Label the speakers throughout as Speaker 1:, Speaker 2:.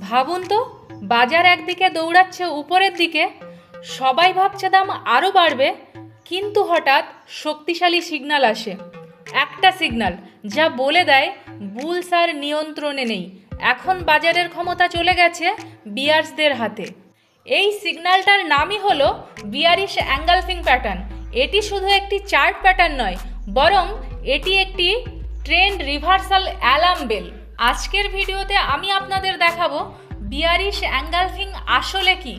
Speaker 1: ভাবুন তো, বাজার একদিকে দৌড়াচ্ছে উপরের দিকে, সবাই ভাবছে দাম আরও বাড়বে, কিন্তু হঠাৎ শক্তিশালী সিগন্যাল আসে। একটা সিগন্যাল যা বলে দেয় বুলস আর নিয়ন্ত্রণে নেই, এখন বাজারের ক্ষমতা চলে গেছে বিয়ার্সদের হাতে। এই সিগন্যালটার নামই হলো বিয়ারিশ অ্যাঙ্গালফিং প্যাটার্ন। এটি শুধু একটি চার্ট প্যাটার্ন নয়, বরং এটি একটি ট্রেন্ড রিভার্সাল অ্যালার্ম বেল। আজকের ভিডিওতে আমি আপনাদের দেখাবো বিয়ারিশ অ্যাঙ্গালফিং আসলে কি,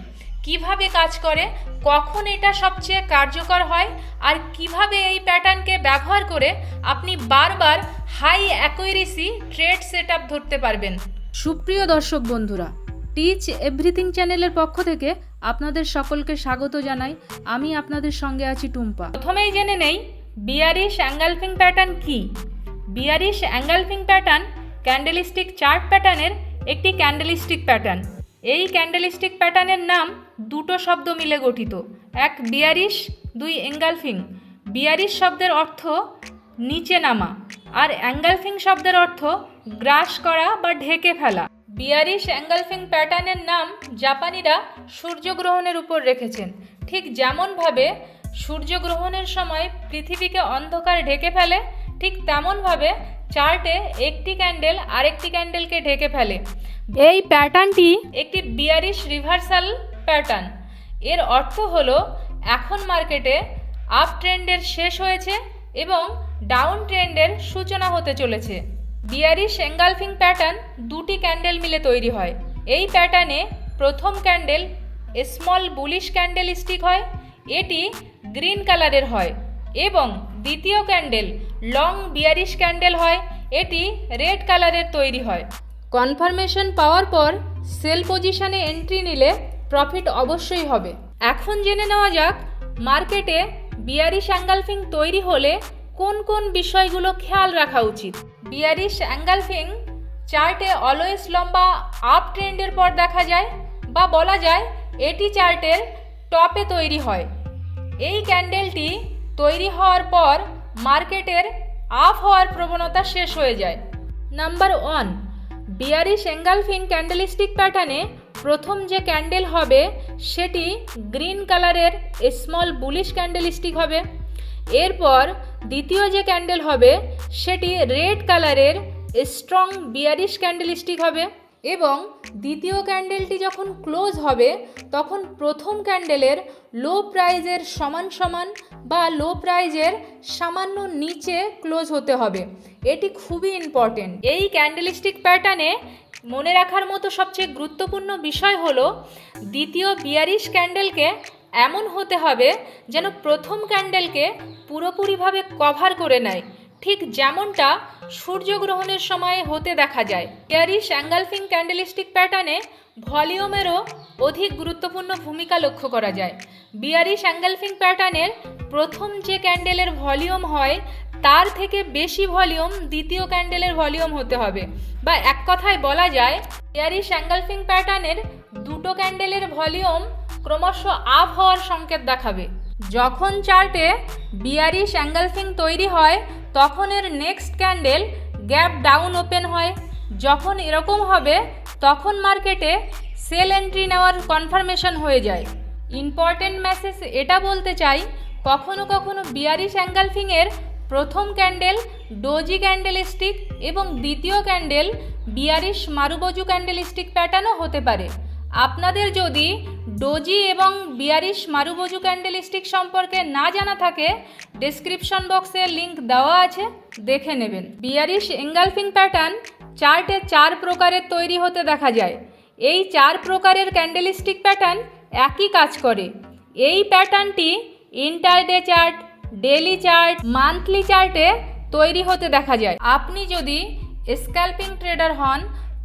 Speaker 1: কিভাবে কাজ করে, কখন এটা সবচেয়ে কার্যকর হয়, আর কিভাবে এই প্যাটার্নকে ব্যবহার করে আপনি বারবার হাই অ্যাকুরেসি ট্রেড সেটআপ ধরতে পারবেন। সুপ্রিয় দর্শক বন্ধুরা, টিচ এভরিথিং চ্যানেলের পক্ষ থেকে আপনাদের সকলকে স্বাগত জানাই। আমি আপনাদের সঙ্গে আছি টুম্পা। প্রথমেই জেনে নেই বিয়ারিশ অ্যাঙ্গালফিং প্যাটার্ন কি। বিয়ারিশ অ্যাঙ্গালফিং প্যাটার্ন ক্যান্ডেলস্টিক চার্ট প্যাটার্নের একটি ক্যান্ডেলস্টিক প্যাটার্ন। এই ক্যান্ডেলস্টিক প্যাটার্নের নাম দুটো শব্দ মিলে গঠিত, এক বিয়ারিশ, দুই এঙ্গালফিং। বিয়ারিশ শব্দের অর্থ নিচে নামা, আর অ্যাঙ্গালফিং শব্দের অর্থ গ্রাস করা বা ঢেকে ফেলা। বিয়ারিশ অ্যাঙ্গালফিং প্যাটার্নের নাম জাপানিরা সূর্যগ্রহণের উপর রেখেছেন। ঠিক যেমনভাবে সূর্যগ্রহণের সময় পৃথিবীকে অন্ধকার ঢেকে ফেলে, ঠিক তেমনভাবে চার্টে একটি ক্যান্ডেল আরেকটি ক্যান্ডেলকে ঢেকে ফেলে। এই প্যাটার্নটি একটি বিয়ারিশ রিভার্সাল প্যাটার্ন। এর অর্থ হলো এখন মার্কেটে আপ ট্রেন্ডের শেষ হয়েছে এবং ডাউন ট্রেন্ডের সূচনা হতে চলেছে। বিয়ারিশ এঙ্গালফিং প্যাটার্ন দুটি ক্যান্ডেল মিলে তৈরি হয়। এই প্যাটার্নে প্রথম candle small bullish candle stick হয়, এটি গ্রিন কালারের হয়, এবং দ্বিতীয় ক্যান্ডেল লং বিয়ারিশ ক্যান্ডেল হয়, এটি রেড কালারের তৈরি হয়। কনফার্মেশন পাওয়ার পর সেল পজিশনে এন্ট্রি নিলে প্রফিট অবশ্যই হবে। এখন জেনে নেওয়া যাক মার্কেটে বিয়ারিশ অ্যাঙ্গালফিং তৈরি হলে কোন কোন বিষয়গুলো খেয়াল রাখা উচিত। বিয়ারিশ অ্যাঙ্গালফিং চার্টে অলওয়েজ লম্বা আপ ট্রেন্ডের পর দেখা যায়, বা বলা যায় এটি চার্টের টপে তৈরি হয়। এই ক্যান্ডেলটি তৈরি হওয়ার পর মার্কেটের আপ হওয়ার প্রবণতা শেষ হয়ে যায়। নাম্বার 1, বিয়ারিশ এঙ্গালফিং ক্যান্ডেলস্টিক প্যাটার্নে প্রথম যে ক্যান্ডেল হবে সেটি গ্রিন কালারের স্মল বুলিশ ক্যান্ডেলস্টিক হবে। এরপর দ্বিতীয় যে ক্যান্ডেল হবে সেটি রেড কালারের স্ট্রং বিয়ারিশ ক্যান্ডেলস্টিক হবে, এবং দ্বিতীয় ক্যান্ডেলটি যখন ক্লোজ হবে তখন প্রথম ক্যান্ডেলের লো প্রাইজের সমান সমান বা লো প্রাইজের সামান্য নিচে ক্লোজ হতে হবে। এটি খুবই ইম্পর্টেন্ট। এই ক্যান্ডেলস্টিক প্যাটার্নে মনে রাখার মতো সবচেয়ে গুরুত্বপূর্ণ বিষয় হলো দ্বিতীয় বিয়ারিশ ক্যান্ডেলকে এমন হতে হবে যেন প্রথম ক্যান্ডেলকে পুরোপুরিভাবে কভার করে নেয়, ঠিক যেমনটা সূর্যগ্রহণের সময় হতে দেখা যায়। বিয়ারিশ অ্যাঙ্গালফিং ক্যান্ডেলস্টিক প্যাটার্নে ভলিউমেরও অধিক গুরুত্বপূর্ণ ভূমিকা লক্ষ্য করা যায়। বিয়ারিশ অ্যাঙ্গালফিং প্যাটার্নের প্রথম যে ক্যান্ডেলের ভলিউম হয় তার থেকে বেশি ভলিউম দ্বিতীয় ক্যান্ডেলের ভলিউম হতে হবে, বা এক কথায় বলা যায় বিয়ারিশ অ্যাঙ্গালফিং প্যাটার্নের দুটো ক্যান্ডেলের ভলিউম ক্রমশ আপ হওয়ার সংকেত দেখাবে। যখন চার্টে বিয়ারিশ অ্যাঙ্গালফিং তৈরি হয় তখন এর next candle gap down open হয়। যখন এরকম হবে তখন মার্কেটে সেল এন্ট্রি নেওয়ার কনফার্মেশন হয়ে যায়। ইম্পর্টেন্ট মেসেজ এটা বলতে চাই, কখনো কখনো বিয়ারিশ অ্যাঙ্গালফিংয়ের প্রথম ক্যান্ডেল ডোজি ক্যান্ডেলস্টিক এবং দ্বিতীয় ক্যান্ডেল বিয়ারিশ মারুবোজু ক্যান্ডেলস্টিক প্যাটার্নও হতে পারে। আপনাদের যদি ডোজি এবং বিয়ারিশ মারুবোজু ক্যান্ডেলস্টিক সম্পর্কে না জানা থাকে, ডেসক্রিপশন বক্সে লিংক দেওয়া আছে, দেখে নেবেন। বিয়ারিশ এঙ্গালফিং প্যাটার্ন চার্টে 4 প্রকারের তৈরি হতে দেখা যায়। এই 4 প্রকারের ক্যান্ডেলস্টিক প্যাটার্ন একই কাজ করে। এই প্যাটার্নটি intraday chart, daily chart, monthly চার্টে তৈরি হতে দেখা যায়। আপনি যদি স্ক্যাল্পিং ট্রেডার হন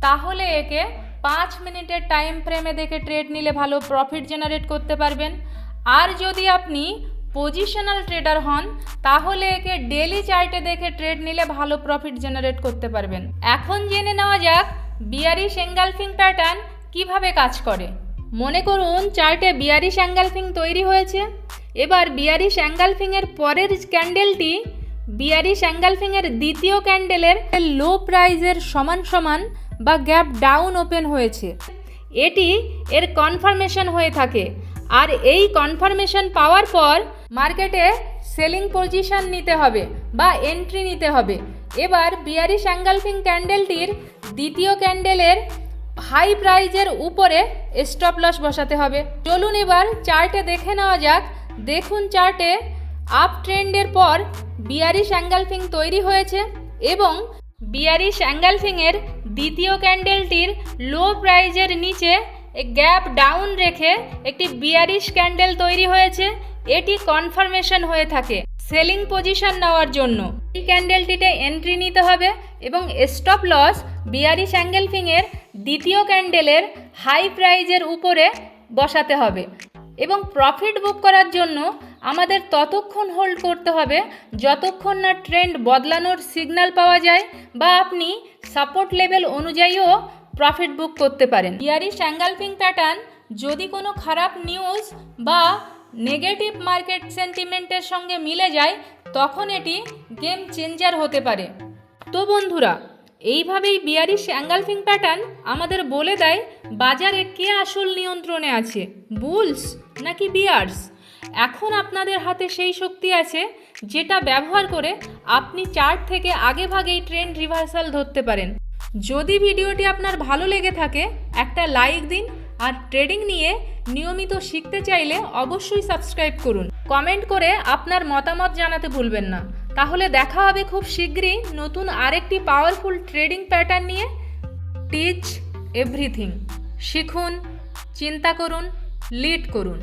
Speaker 1: তাহলে একে 5 মিনিটের টাইম ফ্রেমে দেখে ট্রেড নিলে ভালো প্রফিট জেনারেট করতে পারবেন। আর যদি আপনি পজিশনাল ট্রেডার হন তাহলে একে ডেইলি চার্টে দেখে ট্রেড নিলে ভালো প্রফিট জেনারেট করতে পারবেন। এখন জেনে নেওয়া যাক বিয়ারিশ এঙ্গালফিং প্যাটার্ন কিভাবে কাজ করে। মনে করুন চার্টে বিয়ারিশ অ্যাঙ্গালফিং তৈরি হয়েছে। এবার বিয়ারিশ অ্যাঙ্গালফিংয়ের পরের ক্যান্ডেলটি বিয়ারিশ অ্যাঙ্গালফিংয়ের দ্বিতীয় ক্যান্ডেলের লো প্রাইজের সমান সমান বা গ্যাপ ডাউন ওপেন হয়েছে, এটি এর কনফার্মেশন হয়ে থাকে। আর এই কনফার্মেশন পাওয়ার পর মার্কেটে সেলিং পজিশন নিতে হবে বা এন্ট্রি নিতে হবে। এবার বিয়ারিশ এঙ্গালফিং ক্যান্ডেলটির দ্বিতীয় ক্যান্ডেলের হাই প্রাইজের উপরে স্টপ লস বসাতে হবে। চলুন এবার চার্টে দেখে নেওয়া যাক। দেখুন চার্টে আপ ট্রেন্ডের পর বিয়ারিশ এঙ্গালফিং তৈরি হয়েছে এবং বিয়ারিশ এঙ্গালফিংয়ের দ্বিতীয় ক্যান্ডেলটির লো প্রাইজের নিচে গ্যাপ ডাউন রেখে একটি বিয়ারিশ ক্যান্ডেল তৈরি হয়েছে। এটি কনফার্মেশন হয়ে থাকে সেলিং পজিশন নেওয়ার জন্য। এই ক্যান্ডেলটিতে এন্ট্রি নিতে হবে এবং স্টপ লস বিয়ারিশ এঙ্গালফিংয়ের দ্বিতীয় ক্যান্ডেলের হাই প্রাইজের উপরে বসাতে হবে এবং প্রফিট বুক করার জন্য আমাদের ততক্ষণ হোল্ড করতে হবে যতক্ষণ না ট্রেন্ড বদলানোর সিগন্যাল পাওয়া যায় বা আপনি সাপোর্ট লেভেল অনুযায়ীও প্রফিট বুক করতে পারেন। বিয়ারিশ এঙ্গালফিং প্যাটার্ন যদি কোনো খারাপ নিউজ বা নেগেটিভ মার্কেট সেন্টিমেন্টের সঙ্গে মিলে যায় তখন এটি গেম চেঞ্জার হতে পারে। তো বন্ধুরা, এইভাবেই বিয়ারিশ এঙ্গালফিং প্যাটার্ন আমাদের বলে দেয় বাজারে কে আসল নিয়ন্ত্রণে আছে, বুলস নাকি বিয়ার্স। এখন আপনাদের হাতে সেই শক্তি আছে যেটা ব্যবহার করে আপনি চার্ট থেকে আগে ভাগেই ট্রেন্ড রিভার্সাল ধরতে পারেন। যদি ভিডিওটি আপনার ভালো লেগে থাকে একটা লাইক দিন, আর ট্রেডিং নিয়ে নিয়মিত শিখতে চাইলে অবশ্যই সাবস্ক্রাইব করুন। কমেন্ট করে আপনার মতামত জানাতে ভুলবেন না। তাহলে দেখা হবে খুব শীঘ্রই নতুন আরেকটি পাওয়ারফুল ট্রেডিং প্যাটার্ন নিয়ে। টিচ এভরিথিং, শিখুন, চিন্তা করুন, লিড করুন।